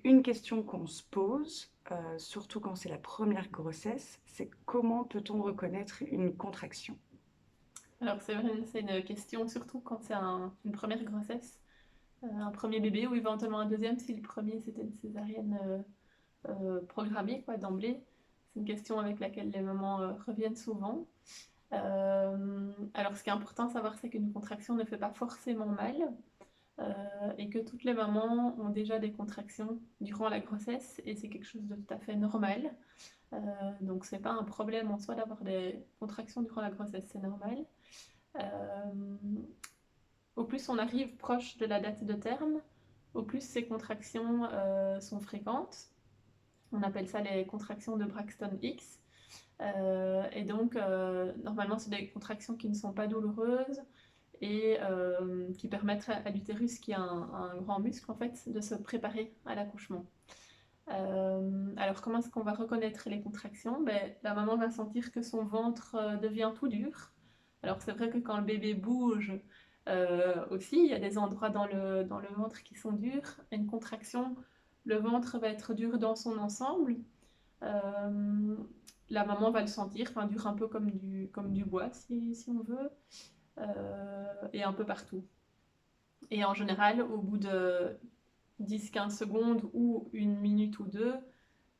Une question qu'on se pose, surtout quand c'est la première grossesse, c'est comment peut-on reconnaître une contraction? Alors c'est vrai, c'est une question, surtout quand c'est une première grossesse, un premier bébé ou éventuellement un deuxième si le premier c'était une césarienne programmée quoi, d'emblée. C'est une question avec laquelle les mamans reviennent souvent. Alors ce qui est important de savoir, c'est qu'une contraction ne fait pas forcément mal et que toutes les mamans ont déjà des contractions durant la grossesse et c'est quelque chose de tout à fait normal. Euh, donc c'est pas un problème en soi d'avoir des contractions durant la grossesse, c'est normal. Euh, Au plus on arrive proche de la date de terme, au plus ces contractions sont fréquentes. On appelle ça les contractions de Braxton Hicks. Et donc, normalement, c'est des contractions qui ne sont pas douloureuses et qui permettent à l'utérus, qui a un grand muscle, en fait, de se préparer à l'accouchement. Alors, comment est-ce qu'on va reconnaître les contractions? Ben, la maman va sentir que son ventre devient tout dur. Alors, c'est vrai que quand le bébé bouge, aussi, il y a des endroits dans le ventre qui sont durs. Une contraction, le ventre va être dur dans son ensemble. Euh, la maman va le sentir, enfin, dur un peu comme du bois, si on veut, et un peu partout. Et en général, au bout de 10-15 secondes ou une minute ou deux,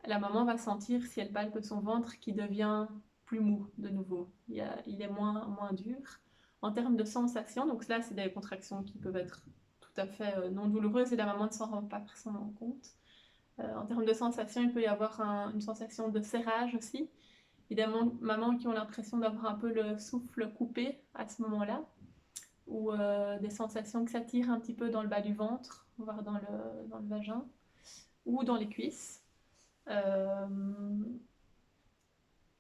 la maman va sentir, si elle palpe son ventre, qui devient plus mou de nouveau. Il est moins dur. En termes de sensations, donc là, c'est des contractions qui peuvent être tout à fait non douloureuses et la maman ne s'en rend pas forcément compte. En termes de sensations, il peut y avoir une sensation de serrage aussi. Il y a des mamans qui ont l'impression d'avoir un peu le souffle coupé à ce moment-là, ou des sensations que ça tire un petit peu dans le bas du ventre, voire dans le vagin, ou dans les cuisses. Euh,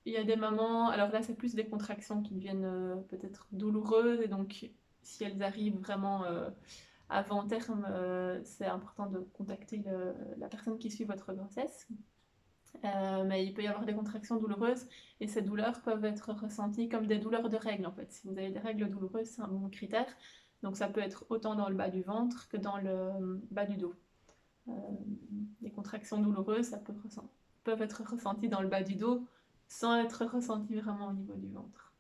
il y a des mamans, alors là c'est plus des contractions qui deviennent peut-être douloureuses, et donc si elles arrivent vraiment avant terme, c'est important de contacter la personne qui suit votre grossesse. Mais il peut y avoir des contractions douloureuses et ces douleurs peuvent être ressenties comme des douleurs de règles en fait. Si vous avez des règles douloureuses, c'est un bon critère. Donc ça peut être autant dans le bas du ventre que dans le bas du dos. Euh, les contractions douloureuses, peuvent être ressenties dans le bas du dos sans être ressenties vraiment au niveau du ventre.